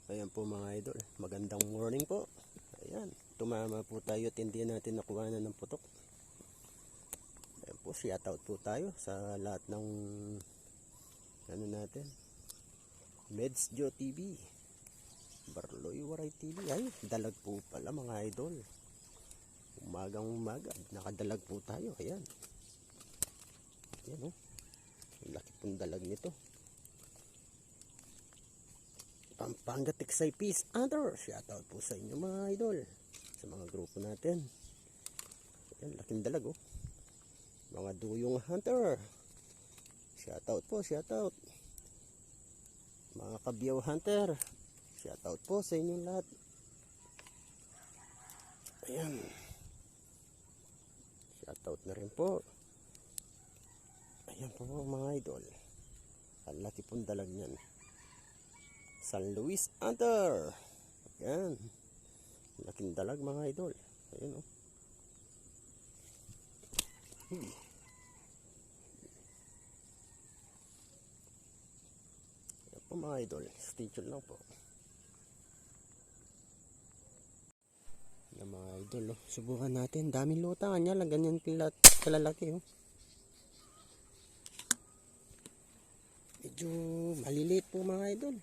Ayan po mga idol, magandang morning po. Ayan, tumama po tayo at hindi natin nakuha na ng putok. Ayan po, shoutout po tayo sa lahat ng ano natin, Medsjo TV, Barloy Waray TV. Ay, dalag po pala mga idol. Umagang umaga, nakadalag po tayo. Ayan. Ayan o, laki pong dalag nito. Pampanga Tiksay Peace Hunter. Shoutout po sa inyo mga idol, sa mga grupo natin. Ayan, laking dalag oh. Mga duyong hunter. Shoutout po, shoutout. Mga kabyaw hunter. Shoutout po sa inyong lahat. Ayan. Shoutout na rin po. Ayan po mga idol. Ang laki pong dalag niyan. San Luis Hunter. Ayan. Laking dalag mga idol. Ayan o. Ayan po mga idol. Stay tuned lang po. Ayan mga idol o. Subukan natin. Daming lutang. Anya lang ganyan kalalaki o. Medyo maliliit po mga idol.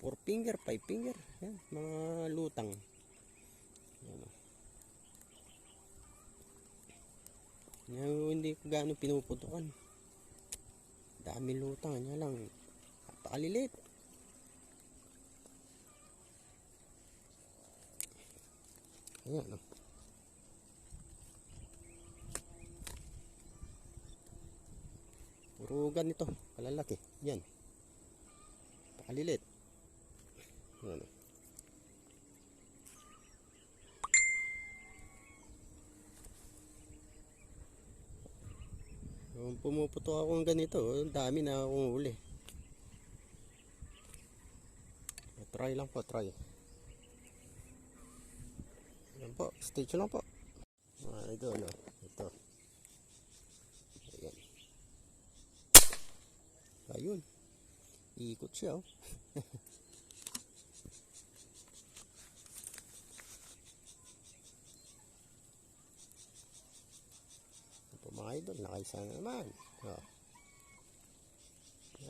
4 finger, 5 finger. Yan, mga lutang. Yan. Yan, hindi ko gaano pinuputukan. Dami lutang. Yan lang. Napakalilit. Ayan. Puro ganito. Kalalaki. Yan. Napakalilit. Ano. Kung pumuputok ako ng ganito, dami na akong huli. Try lang po, try. Ayan po, stage lang po. Mga idol, ito. Ayan. Ayun. Iikot siya, oh. Mga idol, nakaisa na naman.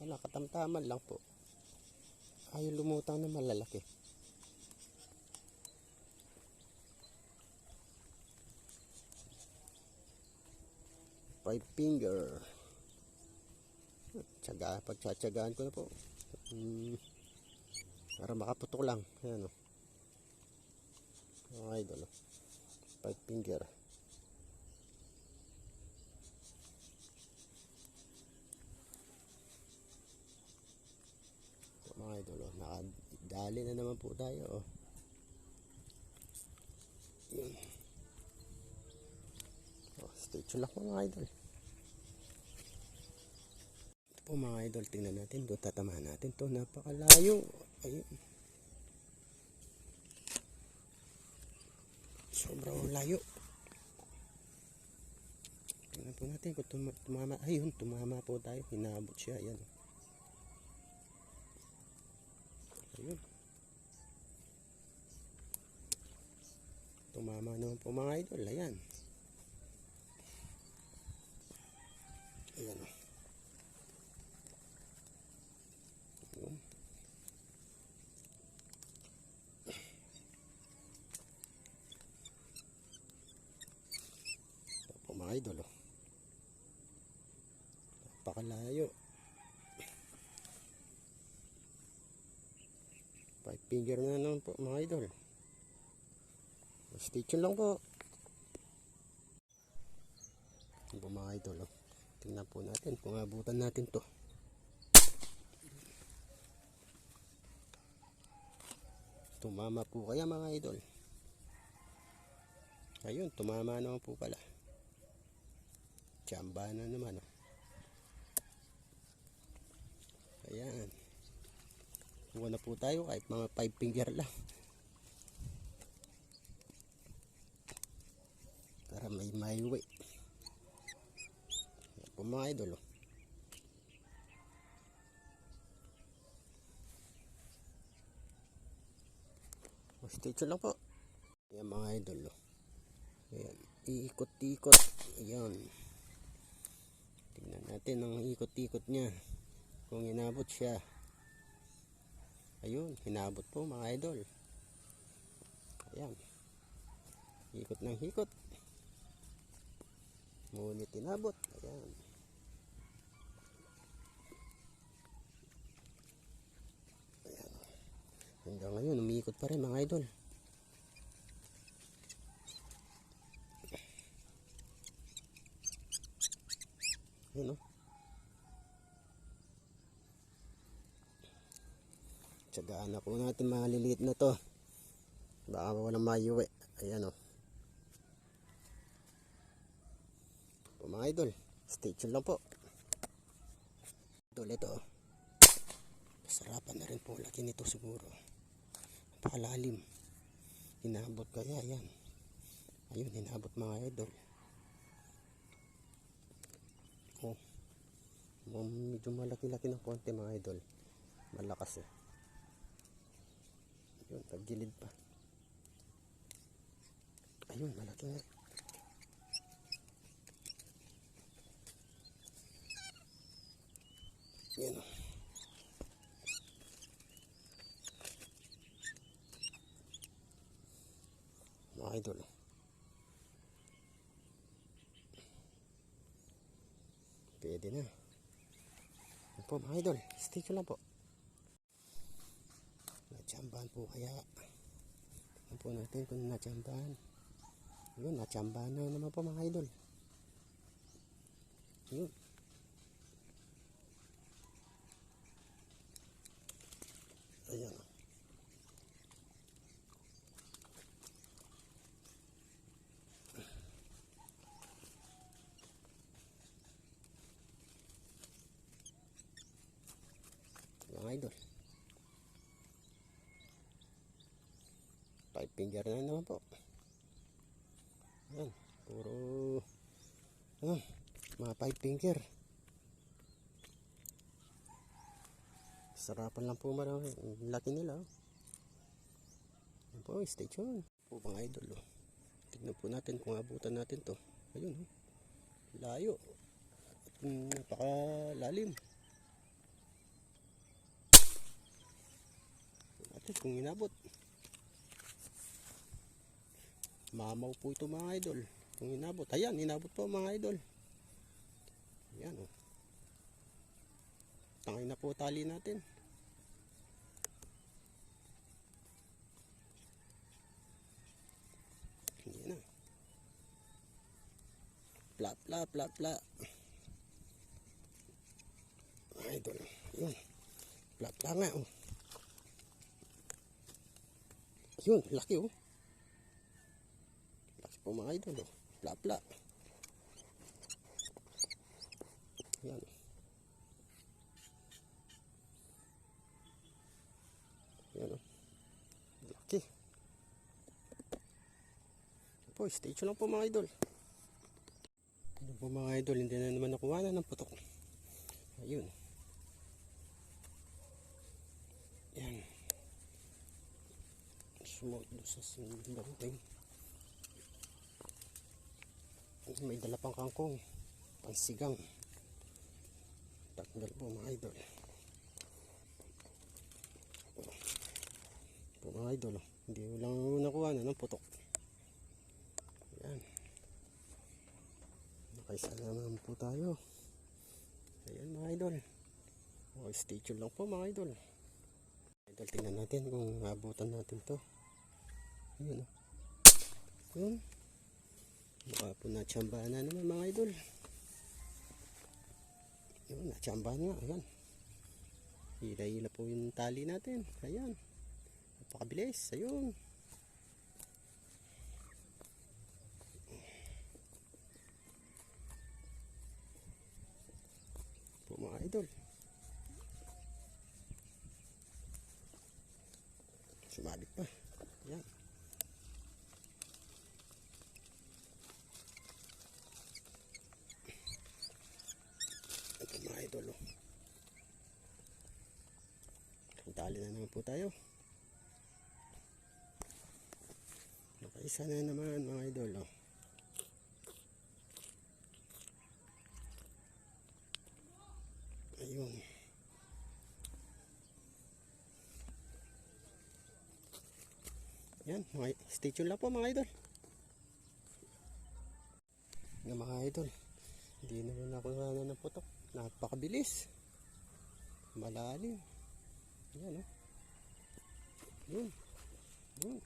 Wala, katamtaman lang po. Ayaw lumutang na malalaki. Five finger. Pagtsatsagaan ko na po. Para makaputok lang. Ayan o. Mga idol, five finger. Mga idol, nakadali na naman po tayo oh. Yun. Oh, stay tuned lang po mga idol. Ito po mga idol, tingnan natin doon, tatamahan natin to, napakalayo. Ayun, sobrang layo. Tingnan po natin kung tumama. Ayun, tumama po tayo, hinabot siya. Ayan. Ayun. Tumama naman po mga idol. Ayan. Ayan. Ayun. Ito po mga idol. Napakalayo. 5 finger na naman po mga idol. Stay tuned lang po. Ito po mga idol. Tingnan po natin kung abutan natin to. Tumama po kaya mga idol. Ayun, tumama naman po pala. Tsamba na naman oh. Ayan. Kuha na po tayo kahit mga 5 finger lang. Para may weight. Ayan po mga idol oh. Stay tuned lang po. Ayan mga idol. Ayan. Iikot-ikot. Ayan. Tingnan natin ang ikot-ikot niya. Kung inabot siya. Ayun. Hinabot po mga idol. Ayan. Ikot ng hikot. Ngunit inabot. Ayan. Ayan. Hanggang ngayon, umiikot pa rin mga idol. Ayan o. Tsagaan na po natin mga liliit na to. Baka walang mayuwi. Ayan o. Mga idol, stay tuned lang po. Idol, ito. Sarapan na rin po. Laki nito siguro. Napakalalim. Hinabot kaya. Ayan. Ayun, hinabot mga idol. Oh. Medyo malaki-laki ng konti mga idol. Malakas eh. Ayun, tagilid pa. Ayun, malaki nga. Yan o. Mga idol. Pwede na. Yan po mga idol. Stay tuned lang po. Natsambahan po kaya. Tignan po natin kung natsambahan. Yun, natsambahan na naman po mga idol. Yun. Ayan. Mga idol. 5 finger na naman po. Ayan. Puro mga 5 finger. Sarapan lang po marami. Laki nila. Ayan po, stay tuned. Po mga idol. Tignan po natin kung abutan natin to. Ayun. Layo. Napakalalim. Natin kung inabot. Mamaw po ito mga idol. Kung inabot. Ayan, inabot po mga idol. Ayan o. Tangay na po tali natin. Hindi na. Plap, plap, plap, plap. Mga idol. Ayan. Plap, plap nga o. Yun, laki o. Laki po mga idol o. Plap, plap. Ayan. Ayan o. Laki. Po, stay tuned lang po mga idol. Ayan po mga idol, hindi na naman nakuha na ng putok. Ayun. Ayan. Sumot doon sa sindaruin. May dala pang kangkong. Pansigang. Tagdal po mga idol. Po mga idol. Hindi ko lang nakuha na ng putok. Ayan. Nakaisa naman po tayo. Ayan mga idol. Stay tuned lang po mga idol. Idol, tingnan natin kung abutan natin to. Ayan o. Ayan. Baka po natsambahan na naman mga idol. Ayan, natsambahan nga. Ayan. Hila-hila po yung tali natin. Ayan. Napakabilis. Ayun. Po mga idol. Sumabit pa. Ayan. Ito mga idol. Tali na naman po tayo. Isa na naman mga idol. Oh. Ayun. Yan, stay tuned lang po mga idol. Nga mga idol, hindi naman ako ng putok. Napakabilis. Malalim. Yan o. Yun. Yun.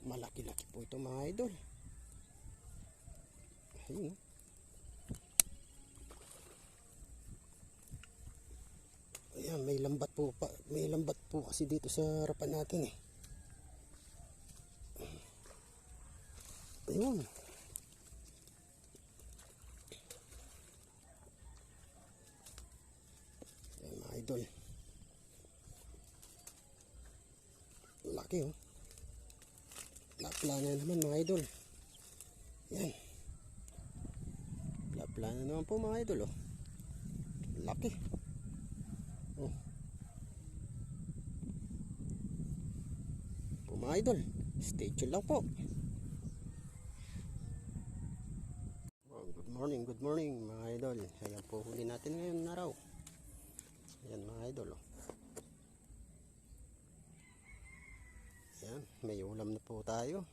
Malaki-laki po ito mga idol. Ayun o. Ayan, may lambat po pa. May lambat po kasi dito sa harapan natin eh. Ayun. Ayan mga idol. Laki oh. Plana naman mga idol. Yan. Plana naman po mga idol oh. Laki. Oh. Po mga idol, stay tuned lang po. Oh, good morning mga idol. Ayan po huli natin ngayon na raw. Ayan mga idol oh. Ayan, may ulam na po tayo.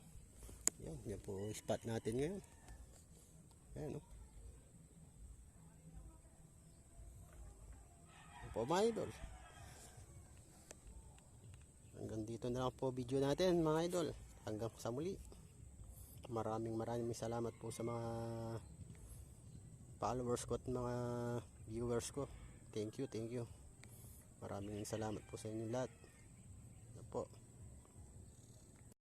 Ayan, yan po spot natin ngayon. Ayan oh. Ayan po mga idol. Hanggang dito na lang po video natin mga idol. Hanggang sa muli. Maraming salamat po sa mga followers ko at mga viewers ko. Thank you. Maraming salamat po sa inyo lahat. Ayan po.